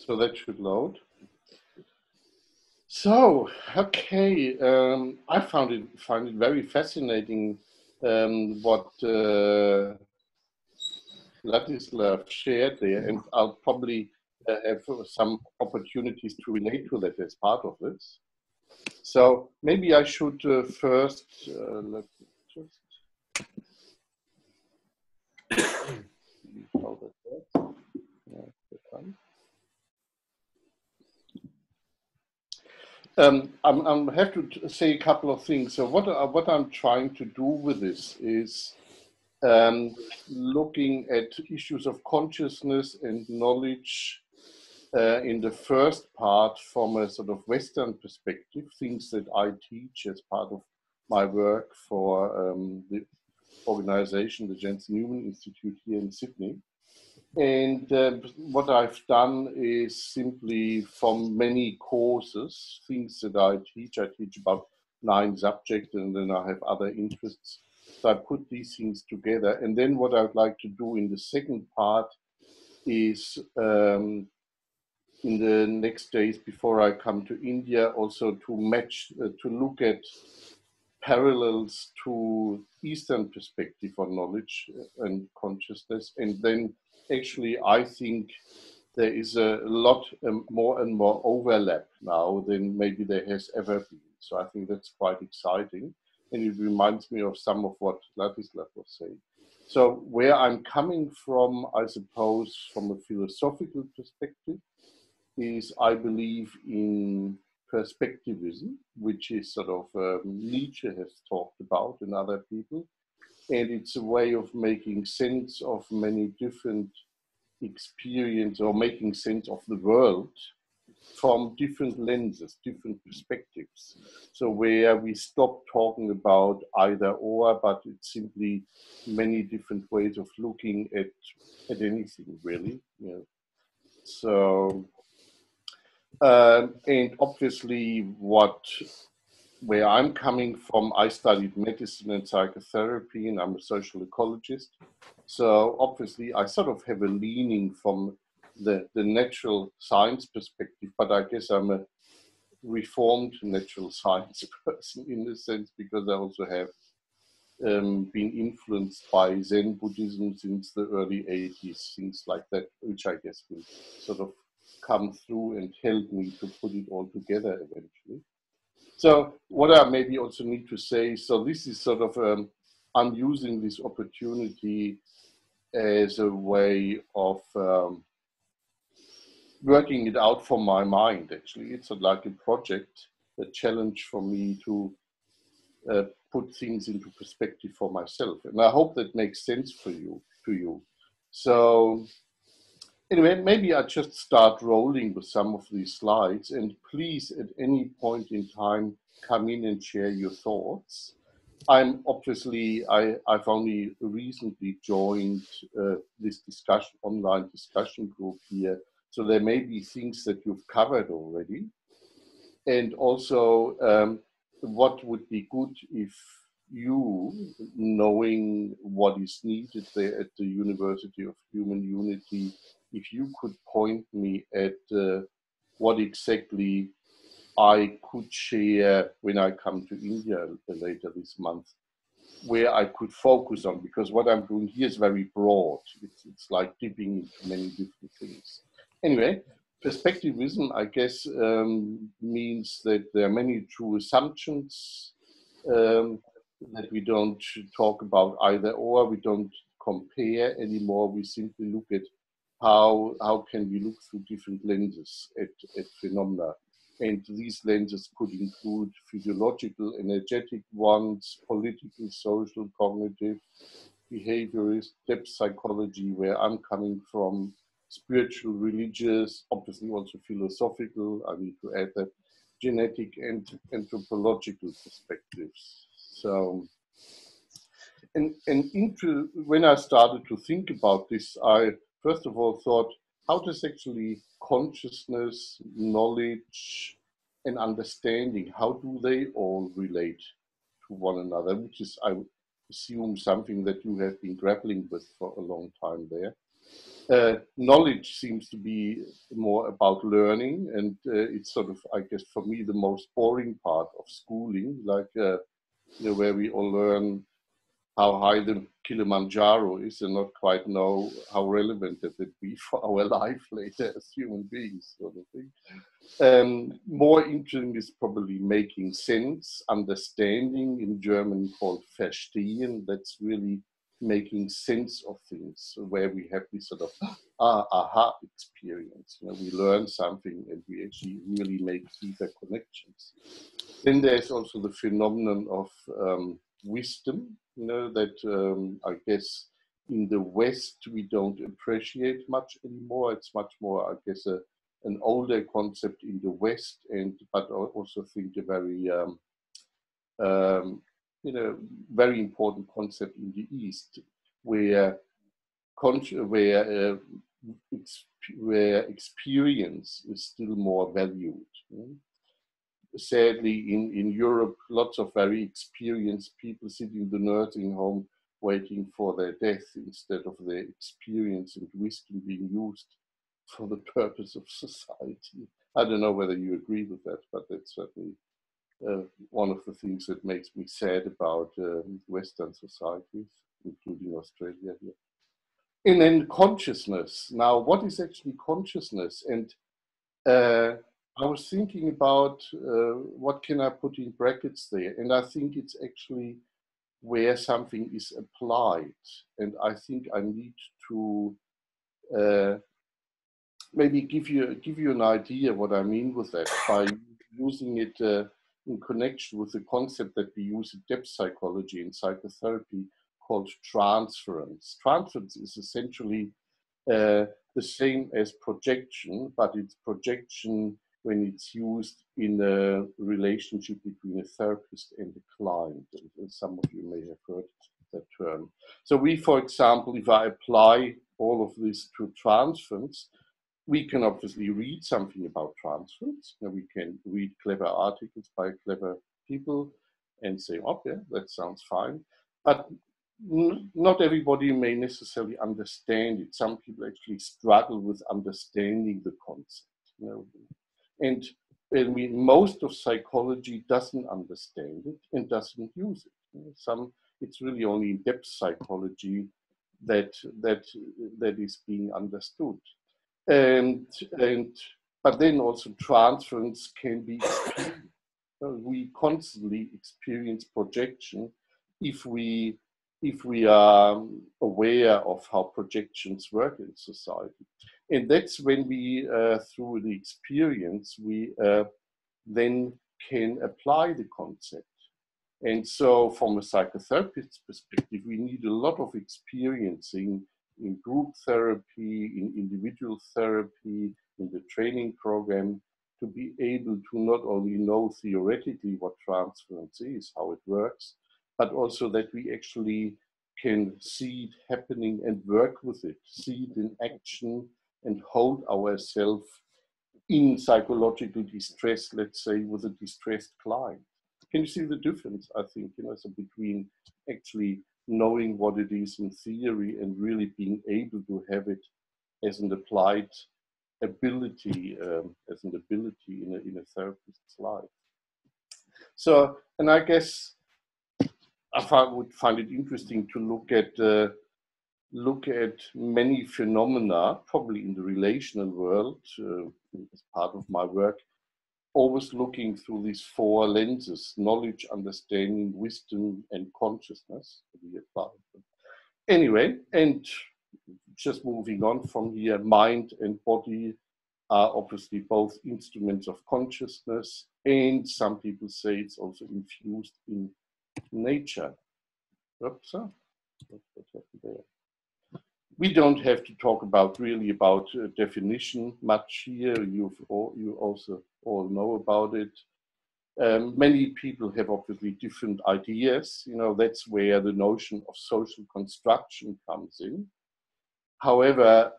So that should load. So, okay, I find it very fascinating what Ladislav shared there, and I'll probably have some opportunities to relate to that as part of this. So maybe I should first let me just see how that works. I have to say a couple of things. So what I'm trying to do with this is looking at issues of consciousness and knowledge in the first part from a sort of Western perspective, things that I teach as part of my work for the organization, the Jensen Newman Institute here in Sydney. And what I've done is simply from many courses, things that I teach about 9 subjects, and then I have other interests. So I put these things together. And then what I'd like to do in the second part is in the next days before I come to India, also to match, to look at parallels to Eastern perspective on knowledge and consciousness. And then actually, I think there is a lot more and more overlap now than maybe there has ever been. So I think that's quite exciting. And it reminds me of some of what Ladislav was saying. So where I'm coming from, I suppose, from a philosophical perspective, is I believe in perspectivism, which is sort of Nietzsche has talked about and other people. And it's a way of making sense of many different experiences, or making sense of the world from different lenses, different perspectives. So where we stop talking about either or, but it's simply many different ways of looking at anything, really. You know. So, and obviously where I'm coming from, I studied medicine and psychotherapy, and I'm a social ecologist. So obviously I sort of have a leaning from the natural science perspective, but I guess I'm a reformed natural science person in a sense, because I also have been influenced by Zen Buddhism since the early 80s, things like that, which I guess will sort of come through and help me to put it all together eventually. So what I maybe also need to say, so this is sort of, I'm using this opportunity as a way of working it out for my mind, actually. It's like a project, a challenge for me to put things into perspective for myself. And I hope that makes sense for you, to you. So anyway, maybe I just start rolling with some of these slides, and please at any point in time, come in and share your thoughts. I'm obviously, I've only recently joined this online discussion group here. So there may be things that you've covered already. And also, what would be good if you, knowing what is needed there at the University of Human Unity, if you could point me at what exactly I could share when I come to India later this month, where I could focus on, because what I'm doing here is very broad. It's like dipping into many different things. Anyway, perspectivism, I guess, means that there are many true assumptions, that we don't talk about either or, we don't compare anymore, we simply look at how can we look through different lenses at phenomena. And these lenses could include physiological, energetic ones, political, social, cognitive, behaviorist, depth psychology, where I'm coming from, spiritual, religious, obviously also philosophical, I need to add that, genetic and anthropological perspectives. So, and when I started to think about this, I first of all thought, how does actually consciousness, knowledge, and understanding, how do they all relate to one another, which is, I assume, something that you have been grappling with for a long time there. knowledge seems to be more about learning, and it's sort of, I guess, for me, the most boring part of schooling, like where we all learn how high the Kilimanjaro is and not quite know how relevant that would be for our life later as human beings, sort of thing. More interesting is probably making sense, understanding, in German called verstehen. That's really making sense of things, where we have this sort of aha experience. We learn something and we actually really make deeper connections. Then there's also the phenomenon of wisdom, that I guess in the West we don't appreciate much anymore. It's much more, I guess, an older concept in the West, but I also think a very very important concept in the East, where where experience is still more valued. Sadly, in Europe, lots of very experienced people sit in the nursing home waiting for their death instead of their experience and wisdom being used for the purpose of society. I don't know whether you agree with that, but that's certainly one of the things that makes me sad about Western societies, including Australia here. And then consciousness. Now, what is actually consciousness? And I was thinking about what can I put in brackets there, and I think it's actually where something is applied. And I think I need to maybe give you an idea what I mean with that by using it in connection with the concept that we use in depth psychology and psychotherapy called transference. Transference is essentially the same as projection, but it's projection when it's used in a relationship between a therapist and a client. And some of you may have heard that term. So we, for example, if I apply all of this to transference, we can obviously read something about transference. We can read clever articles by clever people and say, oh, yeah, that sounds fine. But not everybody may necessarily understand it. Some people actually struggle with understanding the concept. And most of psychology doesn't understand it and doesn't use it. It's really only in depth psychology that is being understood. But then also transference can be experienced. We constantly experience projection if we are aware of how projections work in society. And that's when we, through the experience, we then can apply the concept. And so from a psychotherapist's perspective, we need a lot of experience in group therapy, in individual therapy, in the training program, to be able to not only know theoretically what transference is, how it works, but also that we actually can see it happening and work with it, see it in action and hold ourselves in psychological distress, let's say, with a distressed client. Can you see the difference, I think, so between actually knowing what it is in theory and really being able to have it as an applied ability, in a therapist's life. So, and I guess I would find it interesting to look at many phenomena, probably in the relational world, as part of my work, always looking through these four lenses: knowledge, understanding, wisdom, and consciousness. Anyway, and just moving on from here, mind and body are obviously both instruments of consciousness, and some people say it's also infused in nature. Oops, what happened there? We don't have to talk really about definition much here. You also all know about it. Many people have obviously different ideas. That's where the notion of social construction comes in. However,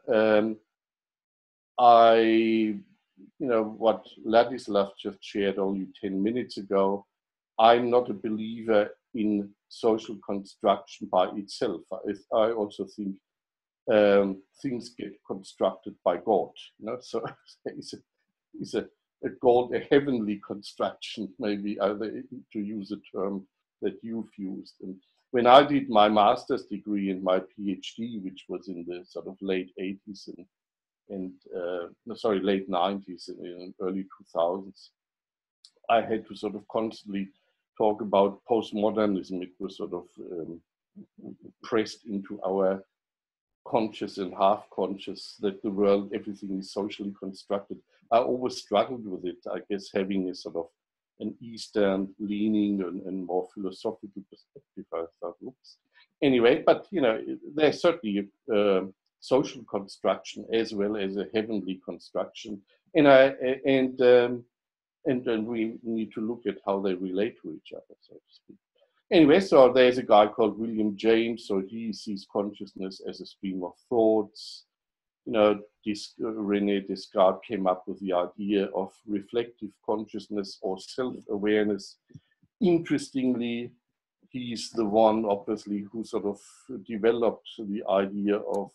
what Ladislav just shared only 10 minutes ago, I'm not a believer in social construction by itself. I also think things get constructed by God. So it's a God, a heavenly construction, maybe to use a term that you've used. And when I did my master's degree and my PhD, which was in the sort of late 80s and late 90s and early 2000s, I had to sort of constantly talk about postmodernism. It was sort of pressed into our conscious and half conscious that the world, everything is socially constructed. I always struggled with it, I guess, having a sort of an Eastern leaning and more philosophical perspective. I thought, oops. Anyway, but there's certainly a social construction as well as a heavenly construction, and we need to look at how they relate to each other, so to speak. Anyway, so there's a guy called William James, so he sees consciousness as a stream of thoughts. René Descartes came up with the idea of reflective consciousness or self-awareness. Interestingly, he's the one, obviously, who sort of developed the idea of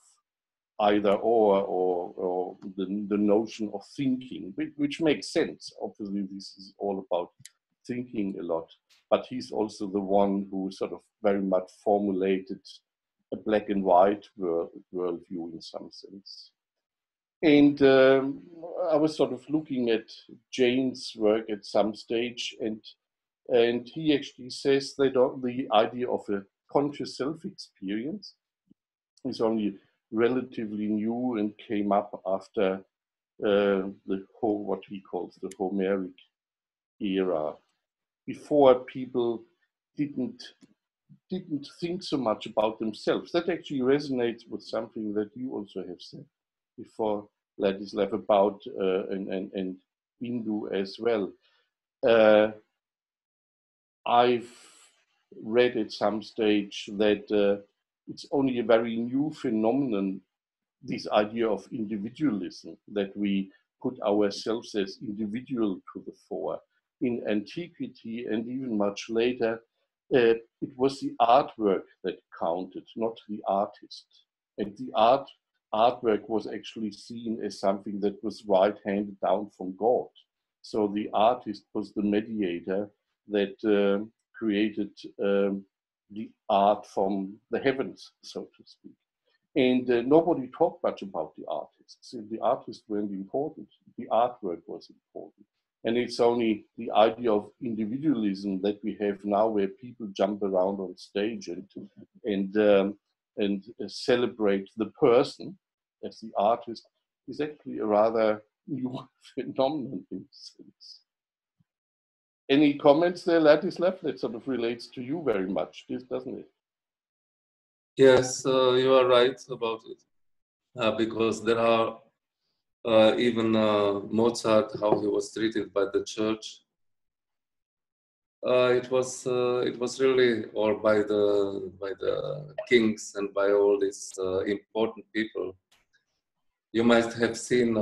either or the notion of thinking, which makes sense. Obviously, this is all about thinking a lot. But he's also the one who sort of very much formulated a black and white worldview in some sense. And I was sort of looking at Jane's work at some stage, and he actually says that the idea of a conscious self-experience is only relatively new and came up after what he calls the Homeric era. Before, people didn't think so much about themselves. That actually resonates with something that you also have said before, Ladislav, about and Bindu as well. I've read at some stage that it's only a very new phenomenon, this idea of individualism, that we put ourselves as individual to the fore. In antiquity and even much later, it was the artwork that counted, not the artist. And the artwork was actually seen as something that was right-handed down from God. So the artist was the mediator that created the art from the heavens, so to speak. And nobody talked much about the artists. The artists weren't important. The artwork was important. And it's only the idea of individualism that we have now, where people jump around on stage and celebrate the person as the artist, is actually a rather new phenomenon in a sense. Any comments there, Ladislav? That sort of relates to you very much, doesn't it? Yes, you are right about it, because there are even Mozart, how he was treated by the church. It was really, or by the kings and by all these important people. You might have seen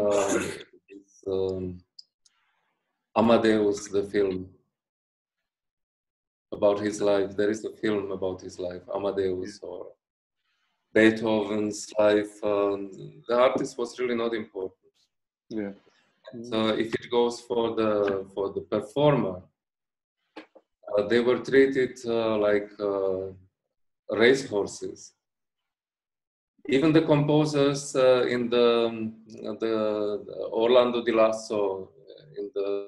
Amadeus, the film about his life. There is a film about his life, Amadeus, or Beethoven's life. The artist was really not important. Yeah. So if it goes for the performer, they were treated like racehorses. Even the composers in the Orlando di Lasso, in the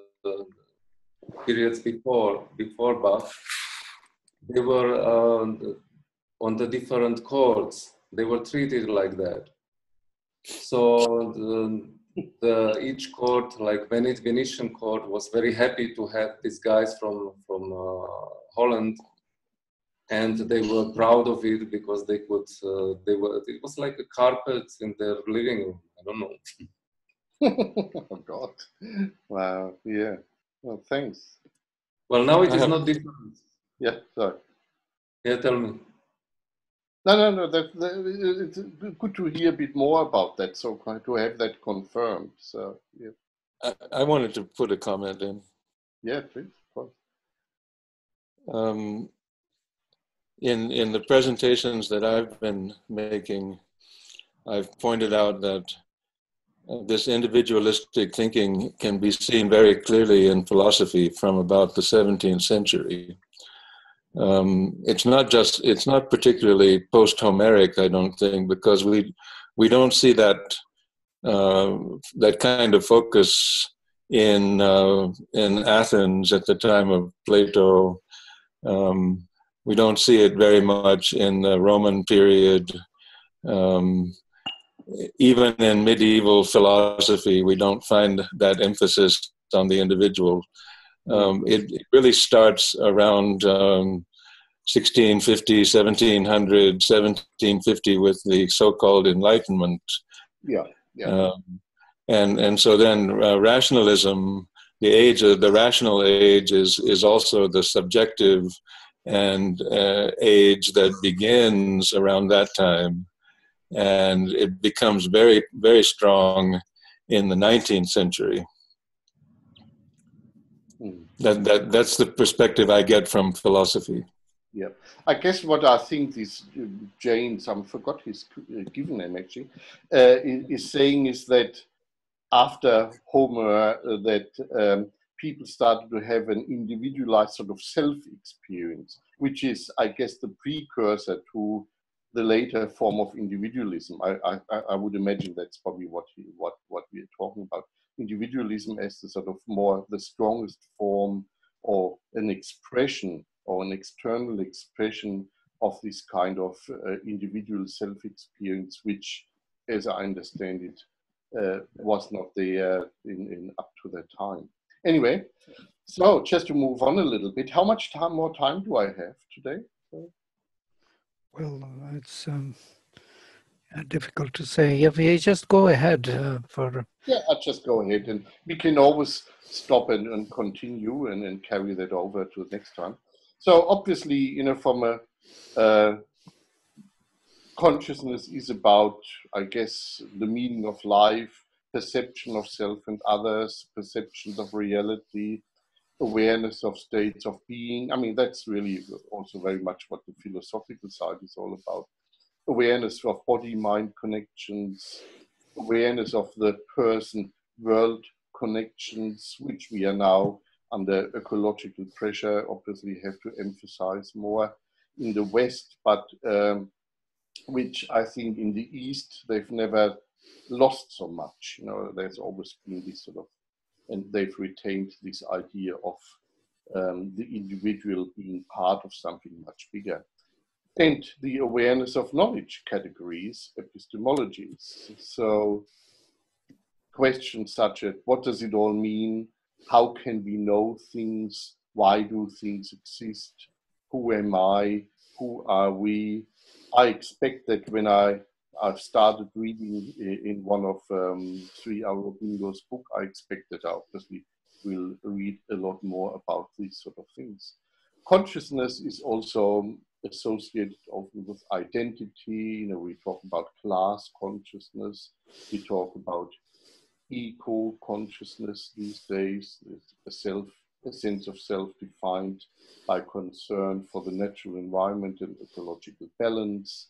periods before Bach, they were on the different chords. They were treated like that. So each court, like Venetian court, was very happy to have these guys from Holland, and they were proud of it because they could. It was like a carpet in their living room. I don't know. Oh God! Wow. Yeah. Well, thanks. Well, now it is not different. Yeah. Sorry. Yeah, tell me. No. It's good to hear a bit more about that. So to have that confirmed. So yeah. I wanted to put a comment in. Yeah, please. Of course. In the presentations that I've been making, I've pointed out that this individualistic thinking can be seen very clearly in philosophy from about the 17th century. It's not particularly post-Homeric, I don't think, because we don't see that that kind of focus in Athens at the time of Plato. We don't see it very much in the Roman period. Even in medieval philosophy, we don't find that emphasis on the individual. It really starts around 1650, 1700, 1750 with the so-called Enlightenment. Yeah, yeah. And so then rationalism, the rational age is also the subjective and age that begins around that time. And it becomes very, very strong in the 19th century. That's the perspective I get from philosophy. Yeah, I guess what I think this James, I forgot his given name actually, is saying is that after Homer, that people started to have an individualized sort of self-experience, which is, I guess, the precursor to the later form of individualism. I would imagine that's probably what we're talking about. Individualism as the sort of more the strongest form or an expression or an external expression of this kind of individual self-experience, which, as I understand it, was not there in up to that time. Anyway, so just to move on a little bit, how much more time do I have today? Well, it's difficult to say. If you just go ahead for... Yeah, I'll just go ahead, and we can always stop and continue and carry that over to the next time. So obviously, you know, from a consciousness is about, I guess, the meaning of life, perception of self and others, perceptions of reality, awareness of states of being. I mean, that's really also very much what the philosophical side is all about. Awareness of body-mind connections, awareness of the person-world connections, which we are now under ecological pressure, obviously have to emphasize more in the West, but which I think in the East, they've never lost so much. You know, there's always been this sort of, and they've retained this idea of the individual being part of something much bigger. And the awareness of knowledge categories, epistemologies. So questions such as, what does it all mean? How can we know things? Why do things exist? Who am I? Who are we? I expect that when I've started reading in one of 3 Hour Bingo's book, I expect that I obviously will read a lot more about these sort of things. Consciousness is also associated often with identity. You know, we talk about class consciousness. We talk about eco-consciousness these days, a sense of self defined by concern for the natural environment and ecological balance.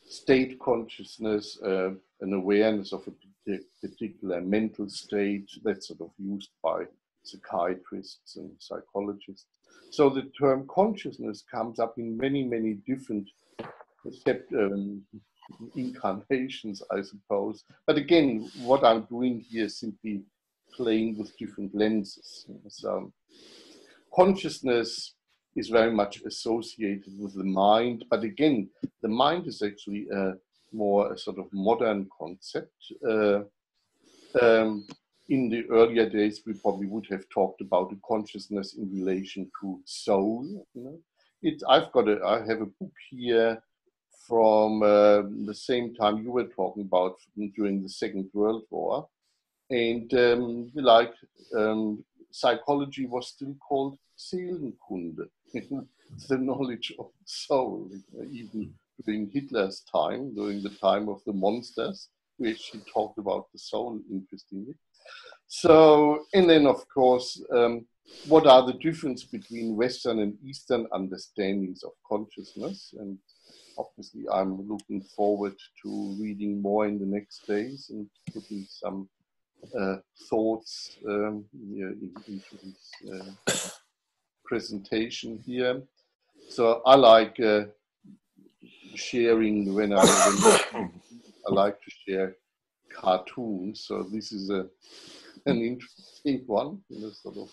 State consciousness, an awareness of a particular mental state that's sort of used by psychiatrists and psychologists. So the term consciousness comes up in many, many different incarnations, I suppose. But again, what I'm doing here is simply playing with different lenses. So consciousness is very much associated with the mind, but again, the mind is actually more a sort of modern concept. In the earlier days, we probably would have talked about the consciousness in relation to soul. You know, I have a book here from the same time you were talking about during the Second World War, and psychology was still called Seelenkunde, the knowledge of the soul, even during Hitler's time, during the time of the monsters, we actually talked about the soul, interestingly. So, and then of course, what are the differences between Western and Eastern understandings of consciousness? And obviously I'm looking forward to reading more in the next days and putting some thoughts into this presentation here. So I like sharing when I like to share cartoons. So this is an interesting one, sort of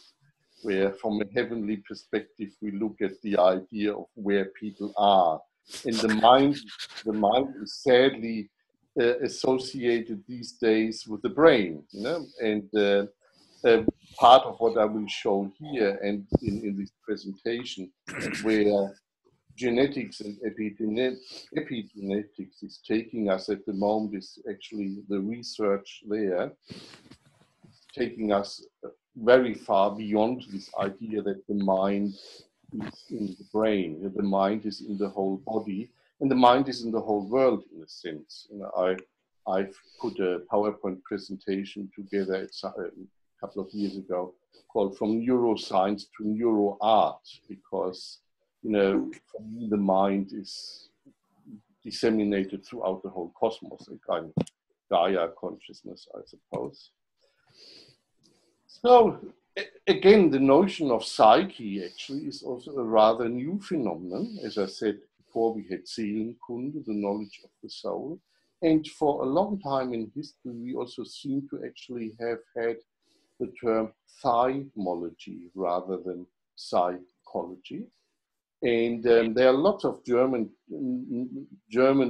where from a heavenly perspective we look at the idea of where people are. And the mind is sadly associated these days with the brain, and part of what I will show here and in this presentation, where genetics and epigenetics is taking us at the moment, is actually the research there, taking us very far beyond this idea that the mind is in the brain, the mind is in the whole body, and the mind is in the whole world in a sense. I've put a PowerPoint presentation together a couple of years ago called From Neuroscience to Neuroart, because for me the mind is disseminated throughout the whole cosmos, a kind of Gaia consciousness, I suppose. So again, the notion of psyche actually is also a rather new phenomenon. As I said before, we had Seelenkunde, the knowledge of the soul. And for a long time in history, we also seem to actually have had the term thymology rather than psychology. And there are lots of German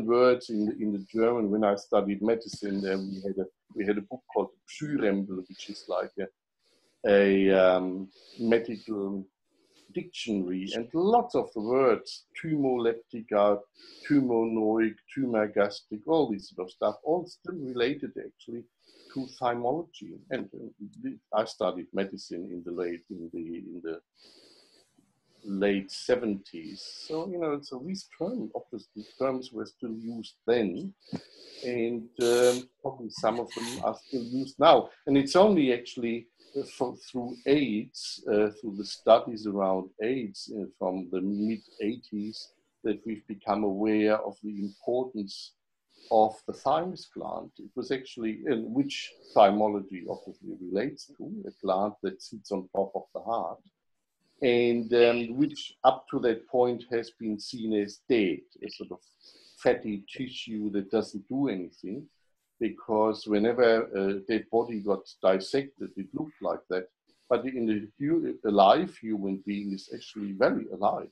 words in the German. When I studied medicine, we had a book called Psyrempel, which is like a medical dictionary, and lots of the words, thymoleptica, thymonoic, thymogastric, all this sort of stuff, all still related actually to thymology. And I studied medicine in the late 70s. So, so these terms, obviously terms were still used then, and probably some of them are still used now. And it's only actually through AIDS, through the studies around AIDS from the mid-80s, that we've become aware of the importance of the thymus gland. It was actually, which thymology obviously relates to, a gland that sits on top of the heart, and which up to that point has been seen as dead, a sort of fatty tissue that doesn't do anything, because whenever a dead body got dissected, it looked like that. But in a live human being is actually very alive,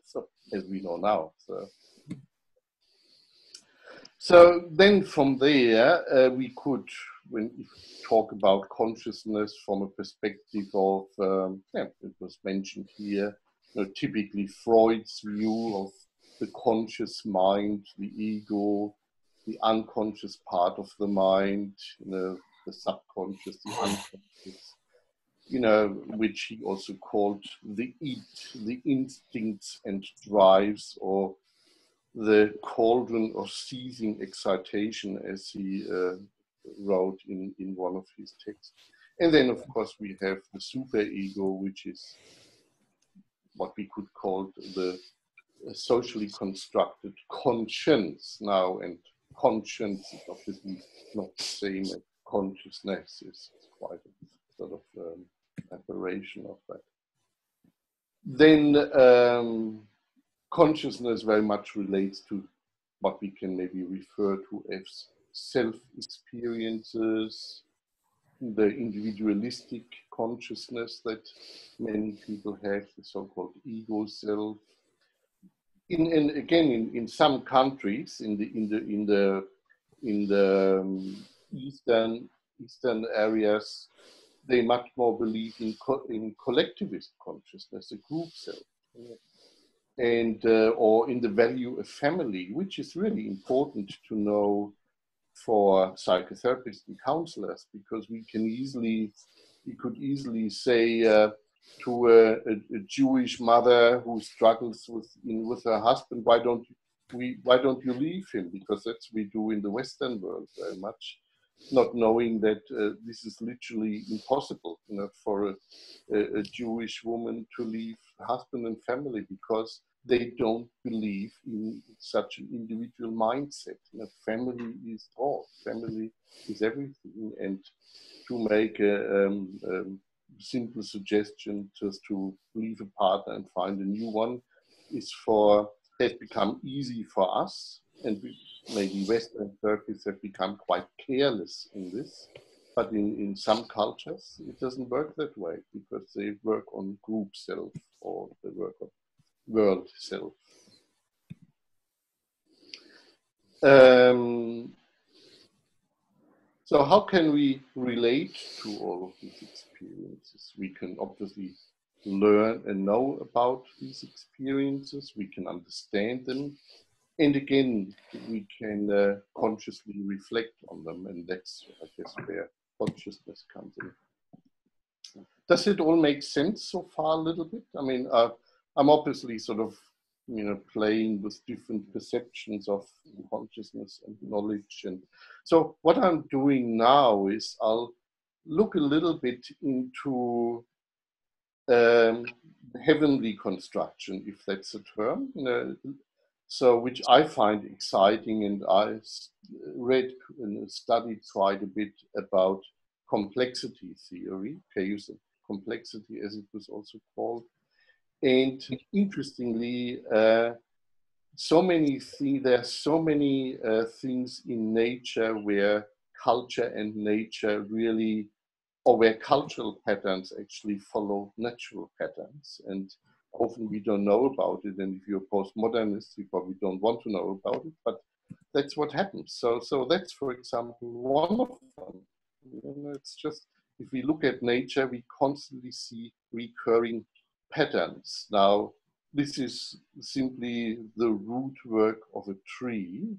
so, as we know now. So then from there, we could, when we talk about consciousness from a perspective of, it was mentioned here, typically Freud's view of the conscious mind, the ego, the unconscious part of the mind, the subconscious, the unconscious, which he also called the the instincts and drives, or the cauldron of seething excitation, as he wrote in one of his texts. And then, of course, we have the superego, which is what we could call the socially constructed conscience now. And conscience is obviously not the same as consciousness. It's quite a sort of aberration of that. Then consciousness very much relates to what we can maybe refer to as self-experiences, the individualistic consciousness that many people have, the so-called ego self. And again, in some countries, in the eastern areas, they much more believe in collectivist consciousness, a group self. And or in the value of family, which is really important to know for psychotherapists and counselors, because we could easily say to a Jewish mother who struggles with her husband, why don't you leave him? Because that's what we do in the Western world very much, not knowing that this is literally impossible, for a Jewish woman to leave husband and family, because they don't believe in such an individual mindset. You know, family is all, family is everything. And to make a simple suggestion, just to leave a partner and find a new one, has become easy for us, and maybe Western Turkish have become quite careless in this. But in some cultures, it doesn't work that way, because they work on group self, or they work on world self. So how can we relate to all of these experiences? We can obviously learn and know about these experiences. We can understand them. And again, we can consciously reflect on them. And that's, I guess, where consciousness comes in. Does it all make sense so far a little bit? I mean, I'm obviously sort of, playing with different perceptions of consciousness and knowledge. And so what I'm doing now is I'll look a little bit into heavenly construction, if that's a term, so which I find exciting, and I read and studied quite a bit about complexity theory, complexity as it was also called. And interestingly, there are so many things in nature where culture and nature really, or where cultural patterns actually follow natural patterns. And often we don't know about it. And if you're postmodernist, you probably don't want to know about it, but that's what happens. So that's, for example, one of them. It's just, if we look at nature, we constantly see recurring patterns. Now, this is simply the root work of a tree.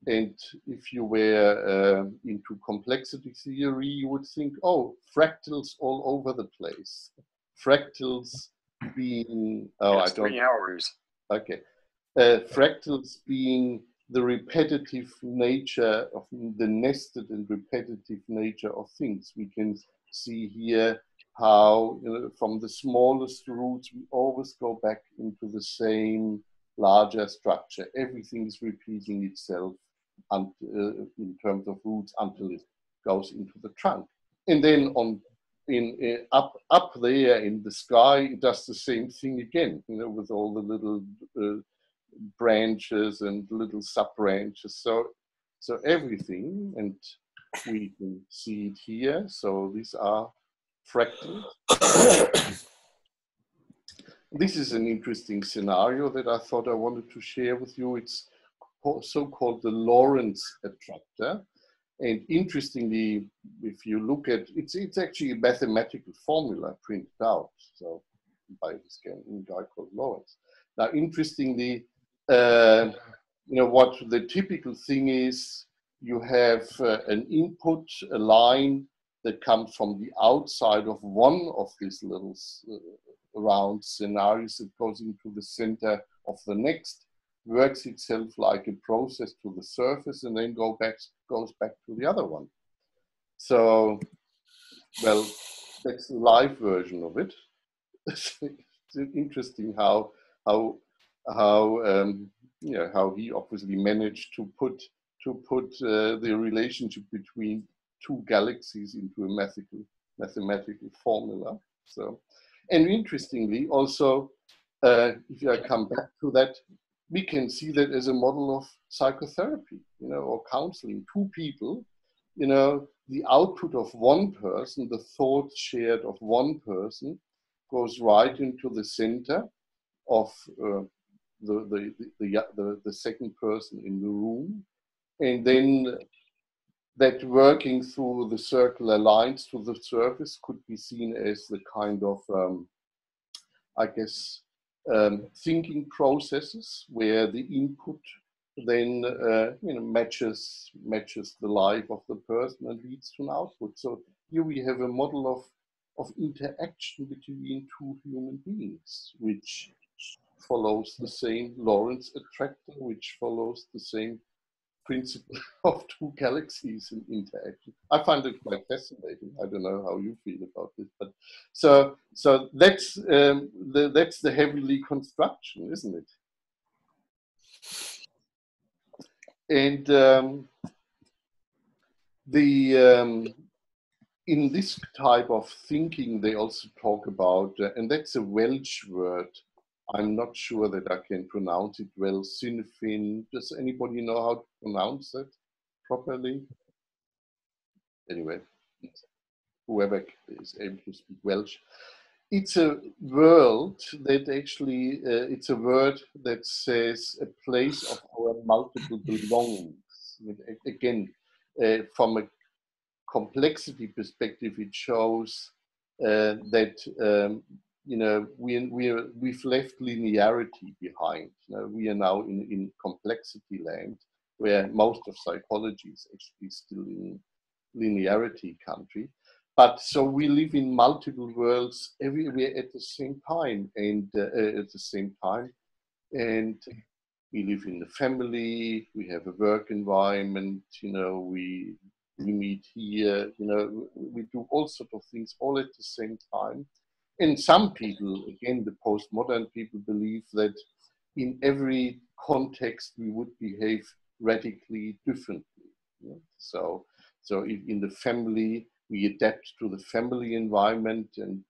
And if you were into complexity theory, you would think, oh, fractals all over the place. Fractals being, it's 3 hours. Okay. Fractals being the repetitive nature of the nested and repetitive nature of things. We can see here how from the smallest roots, we always go back into the same larger structure. Everything is repeating itself in terms of roots until it goes into the trunk. And then up there in the sky, it does the same thing again, with all the little branches and little sub-branches. So everything, and we can see it here. So these are fractals. This is an interesting scenario that I thought I wanted to share with you. It's so-called the Lorentz attractor. And interestingly, if you look at it's actually a mathematical formula printed out, so by this guy called Lorentz. Now, interestingly, what the typical thing is, you have an input, a line that comes from the outside of one of these little round scenarios that goes into the center of the next, works itself like a process to the surface, and then goes back to the other one. So, well, that's the live version of it. It's interesting how he obviously managed to put the relationship between two galaxies into a mathematical formula. So, and interestingly, also, if I come back to that, we can see that as a model of psychotherapy, or counseling. Two people, the output of one person, the thoughts shared of one person, goes right into the center of the second person in the room, and then that working through the circular lines to the surface could be seen as the kind of, thinking processes where the input then matches the life of the person and leads to an output. So here we have a model of interaction between two human beings, which follows the same Lorentz attractor, which follows the same principle of two galaxies in interaction. I find it quite fascinating. I don't know how you feel about this, but so So that's the heavenly construction, isn't it? And in this type of thinking, they also talk about, and that's a Welsh word. I'm not sure that I can pronounce it well. Sinfin. Does anybody know how to pronounce that properly? Anyway, whoever is able to speak Welsh. It's a word that actually, it's a word that says a place of our multiple belongings. Again, from a complexity perspective, it shows that we've left linearity behind. We are now in complexity land, where most of psychology is actually still in linearity country. But so we live in multiple worlds everywhere at the same time, and and we live in the family. We have a work environment. We meet here. We do all sorts of things all at the same time. And some people, again, the postmodern people, believe that in every context we would behave radically differently. So in the family, we adapt to the family environment, and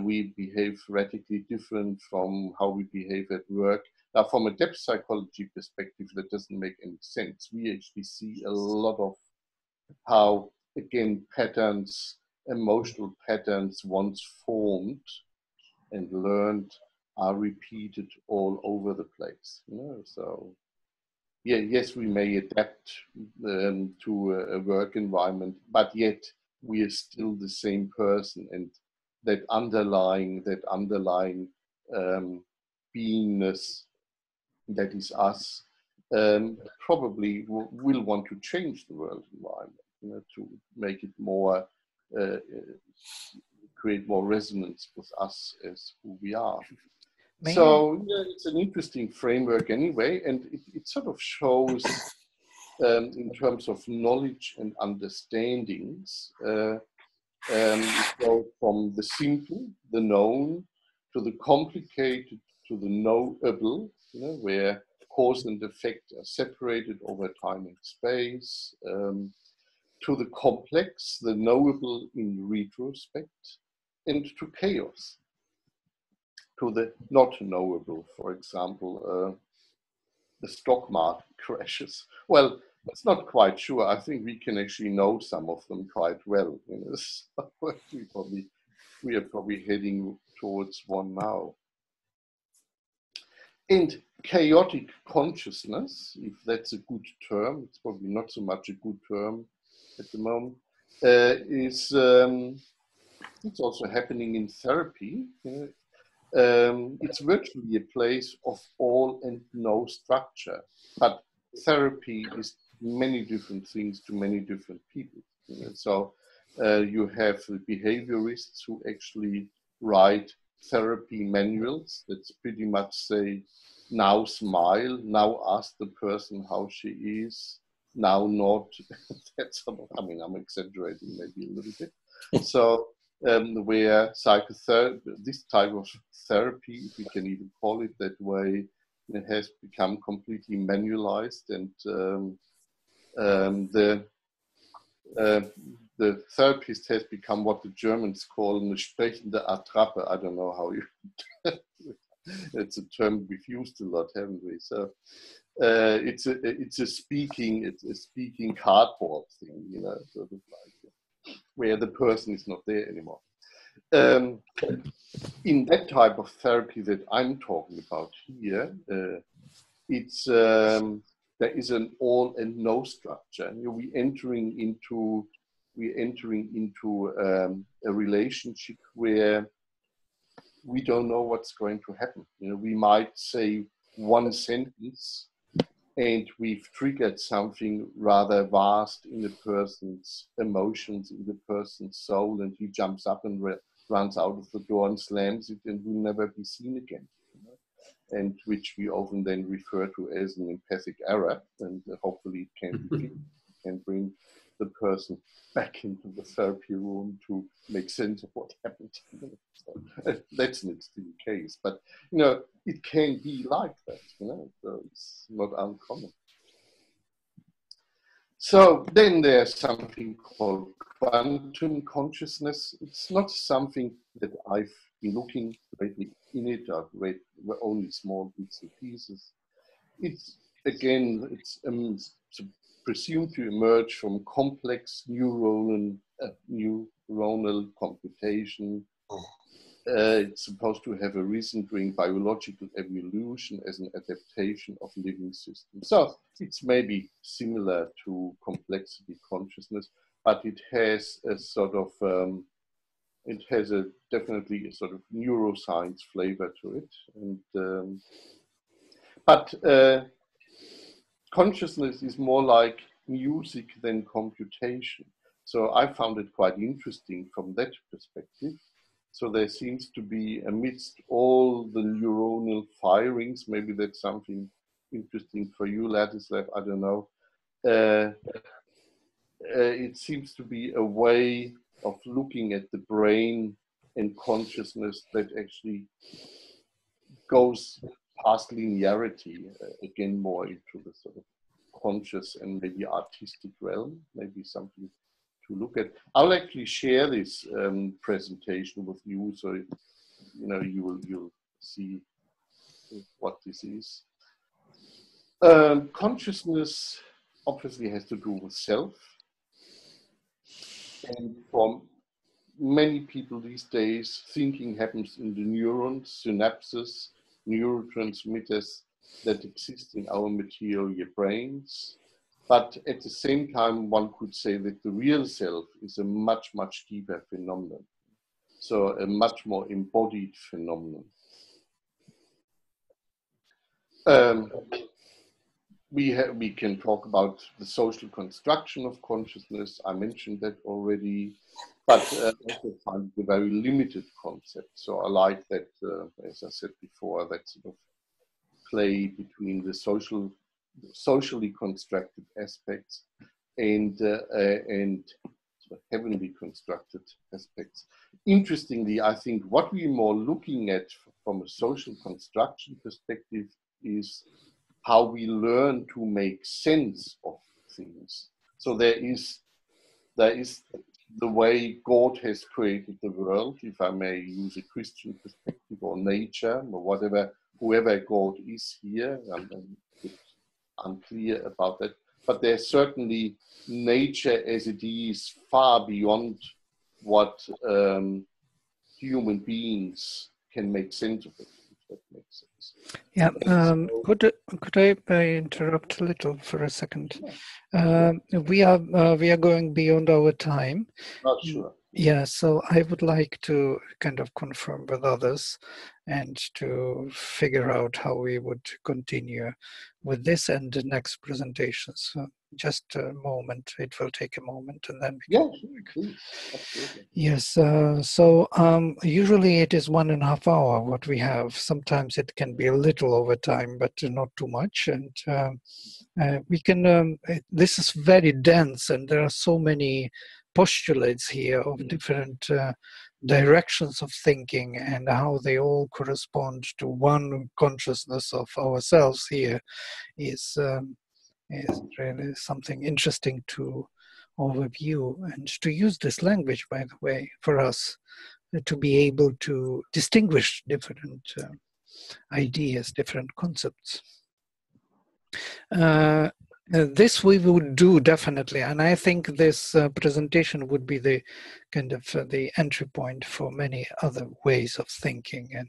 we behave radically different from how we behave at work. Now, from a depth psychology perspective, that doesn't make any sense. We actually see a lot of how, again, patterns, emotional patterns once formed and learned are repeated all over the place. So yeah, yes, we may adapt to a work environment, but yet we are still the same person, and that underlying beingness that is us probably will want to change the world environment, to make it more, create more resonance with us as who we are. So yeah, it's an interesting framework anyway, and it sort of shows in terms of knowledge and understandings, go from the simple, the known, to the complicated, to the knowable, where cause and effect are separated over time and space, to the complex, the knowable in retrospect, and to chaos, to the not knowable, for example, the stock market crashes. Well, it's not quite sure. I think we can actually know some of them quite well. So we are probably heading towards one now. And chaotic consciousness, if that's a good term, it's probably not so much a good term at the moment, is it's also happening in therapy. It's virtually a place of all and no structure, but therapy is many different things to many different people. So you have the behaviorists who actually write therapy manuals that's pretty much say, now smile, now ask the person how she is, now not. That's, I mean, I'm exaggerating maybe a little bit. So where psychotherapy, this type of therapy, if we can even call it that way, it has become completely manualized, and the therapist has become what the Germans call eine sprechende Attrappe. I don't know how you. It's a term we've used a lot, haven't we? So it's a speaking cardboard thing, sort of like, where the person is not there anymore. In that type of therapy that I'm talking about here, it's there is an all and no structure. We're entering into a relationship where we don't know what's going to happen. We might say one sentence, and we've triggered something rather vast in the person's emotions, in the person's soul, and he jumps up and runs out of the door and slams it, and will never be seen again. And which we often then refer to as an empathic error, and hopefully it can be fixed, can bring the person back into the therapy room to make sense of what happened. So, that's not the case, but it can be like that. So it's not uncommon. So then there's something called quantum consciousness. It's not something that I've been looking lately in it. I've read only small bits and pieces. It's presumed to emerge from complex neuronal computation. It's supposed to have arisen during biological evolution as an adaptation of living systems. So it's maybe similar to complexity consciousness, but it has a sort of, definitely a sort of neuroscience flavor to it. And but consciousness is more like music than computation. So I found it quite interesting from that perspective. So there seems to be, amidst all the neuronal firings, maybe that's something interesting for you, Ladislav, I don't know. It seems to be a way of looking at the brain and consciousness that actually goes past linearity, again, more into the sort of conscious and maybe artistic realm, maybe something to look at. I'll actually share this presentation with you, so you'll see what this is. Consciousness obviously has to do with self, and for many people these days, thinking happens in the neurons, synapses, neurotransmitters that exist in our material brains. But at the same time, one could say that the real self is a much, much deeper phenomenon. So a much more embodied phenomenon. We can talk about the social construction of consciousness. I mentioned that already, but I also find it a very limited concept. So I like that, as I said before, that sort of play between the socially constructed aspects and sort of heavenly constructed aspects. Interestingly, I think what we're more looking at from a social construction perspective is how we learn to make sense of things. So there is the way God has created the world, if I may use a Christian perspective, or nature, or whatever, whoever God is here. I'm unclear about that. But there's certainly nature as it is far beyond what human beings can make sense of it. That makes sense. Yeah, could I interrupt a little for a second? We are going beyond our time. Not sure. Yeah, so I would like to kind of confirm with others and to figure out how we would continue with this and the next presentation. So just a moment, it will take a moment and then we can... Absolutely. Yes, so usually it is 1.5 hours what we have. Sometimes it can be a little over time, but not too much. And we can, this is very dense and there are so many postulates here of different directions of thinking and how they all correspond to one consciousness of ourselves here is really something interesting to overview and to use this language, by the way, for us to be able to distinguish different ideas, different concepts. This we would do definitely, and I think this presentation would be the kind of the entry point for many other ways of thinking and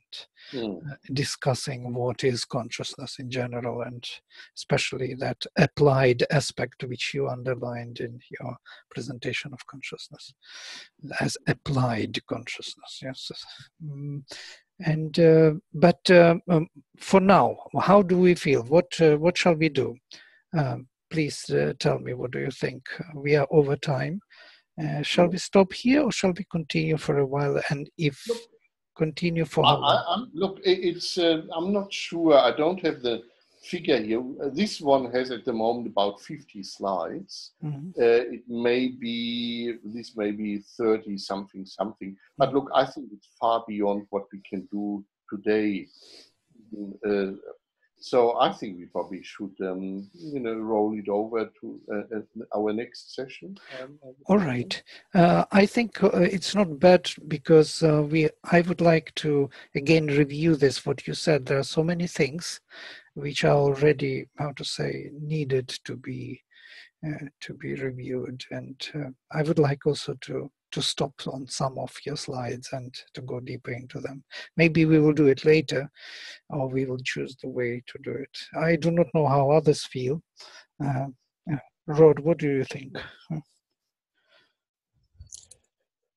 discussing what is consciousness in general, and especially that applied aspect which you underlined in your presentation of consciousness as applied consciousness. Yes. But for now, how do we feel? What shall we do? Please tell me, what do you think? We are over time. Shall we stop here or shall we continue for a while? And if continue for how long? Look, it's I'm not sure. I don't have the figure here. This one has at the moment about 50 slides. It may be, this may be 30 something. But look, I think it's far beyond what we can do today. So I think we probably should, roll it over to our next session. All right. I think it's not bad because I would like to again review this, what you said. There are so many things which are already, how to say, needed to be reviewed. And I would like also to stop on some of your slides and to go deeper into them. Maybe we will do it later, or we will choose the way to do it. I do not know how others feel. Rod, what do you think?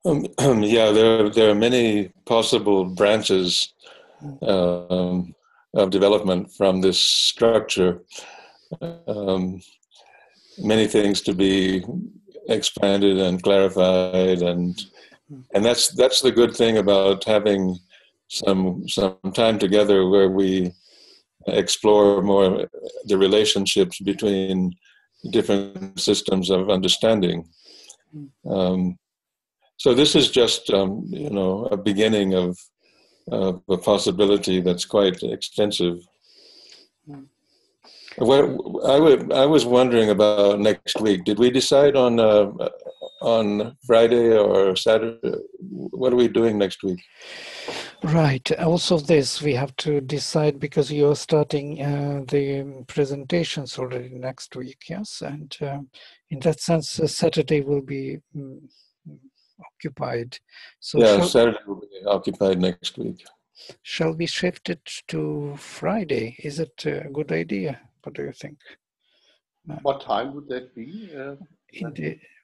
Yeah, there are many possible branches of development from this structure. Many things to be expanded and clarified, and that's the good thing about having some time together where we explore more the relationships between different systems of understanding. So this is just a beginning of a possibility that's quite extensive. I was wondering about next week. Did we decide on Friday or Saturday? What are we doing next week? Right. Also this, we have to decide because you're starting the presentations already next week, yes? And in that sense, Saturday will be occupied. So yeah, Saturday will be occupied next week. Shall we shift it to Friday? Is it a good idea? What do you think? What time would that be?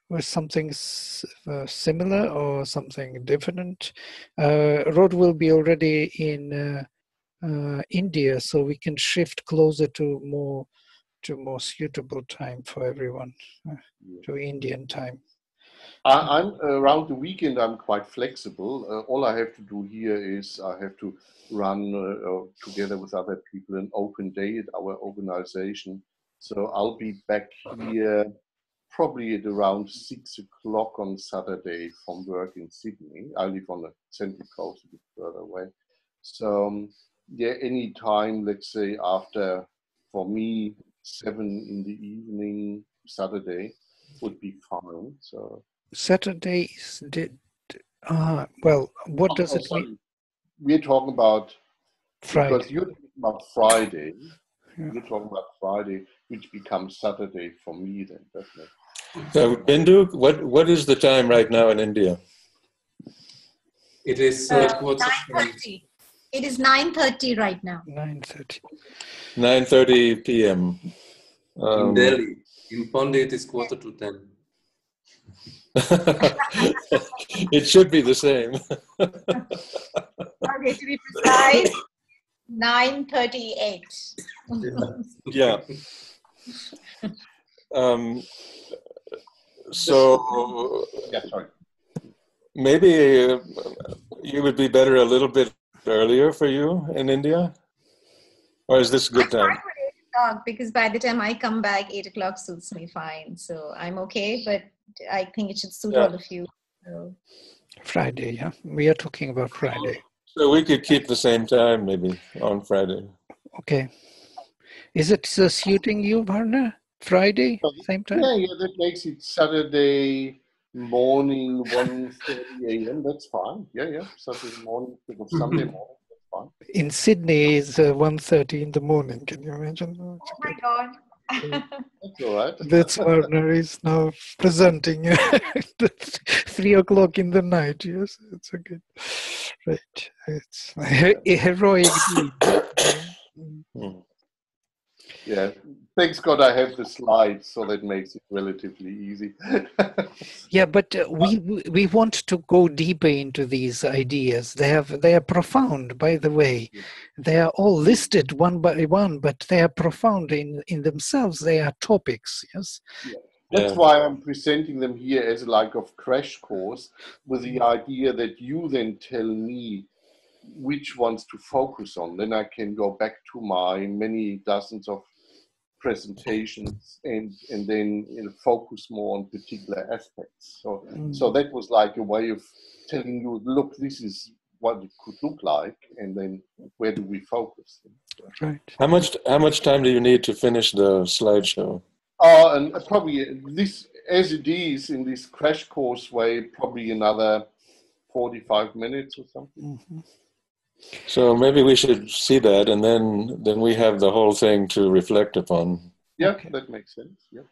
Was something similar or something different? Rod will be already in India, so we can shift closer to more suitable time for everyone, to Indian time. I'm around the weekend. I'm quite flexible. All I have to do here is I have to run together with other people an open day at our organization. So I'll be back here probably at around 6 o'clock on Saturday from work in Sydney. I live on the Central Coast, a bit further away. So yeah, any time, let's say after, for me, 7 in the evening, Saturday would be fine. So Saturday is well, what does it mean? We're talking about Friday. Because you're talking about Friday. Yeah. You're talking about Friday, which becomes Saturday for me then, definitely. Bindu, what is the time right now in India? It is 9:30. It is 9:30 right now. 9:30. 9:30 p.m. In Delhi. In Pondy, it is 9:45. It should be the same. Okay, to be precise, 9:38. Yeah. So yeah, sorry. Maybe you would be better a little bit earlier for you in India, or is this a good time? Because by the time I come back, 8 o'clock suits me fine. So I'm okay, but I think it should suit all of you. So. Friday, yeah. We are talking about Friday. So we could keep the same time maybe on Friday. Okay. Is it suiting you, Werner? Friday, same time? Yeah, that makes it Saturday morning, 1:30 a.m. That's fine. Yeah. Saturday morning, Sunday morning, that's fine. In Sydney, it's 1:30 in the morning. Can you imagine? Oh my God. That's all right. That's Werner is now presenting at 3 o'clock in the night. Yes, it's okay. Right. It's a heroic deed. Yeah, thanks God I have the slides, so that makes it relatively easy. Yeah, but we want to go deeper into these ideas. They are profound, by the way. They are all listed one by one, but they are profound in themselves. They are topics. Yes. Yeah. That's why I'm presenting them here as like a crash course, with the idea that you then tell me which ones to focus on. Then I can go back to my many dozens of presentations and then focus more on particular aspects. So that was like a way of telling you, look, this is what it could look like, and then where do we focus? Right. How much time do you need to finish the slideshow? And probably this, as it is in this crash course way, probably another 45 minutes or something. Mm-hmm. So maybe we should see that, and then we have the whole thing to reflect upon. Yeah, Okay. that makes sense. Yeah.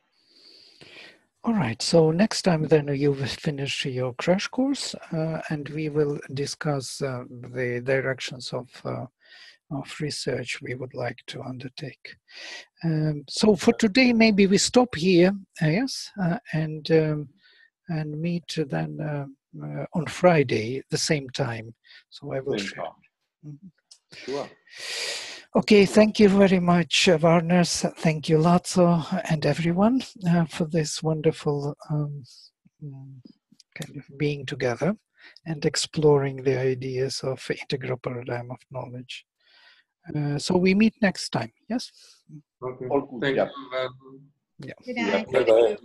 All right. So next time then you will finish your crash course, and we will discuss the directions of research we would like to undertake. So for today, maybe we stop here, yes, and meet then on Friday the same time. So I will share. Mm-hmm. Sure. Okay, thank you very much, Werner. Thank you, Lazzo, and everyone for this wonderful kind of being together and exploring the ideas of integral paradigm of knowledge. So we meet next time, yes? Okay. All good. Thank Yeah. you. Good night. Bye-bye.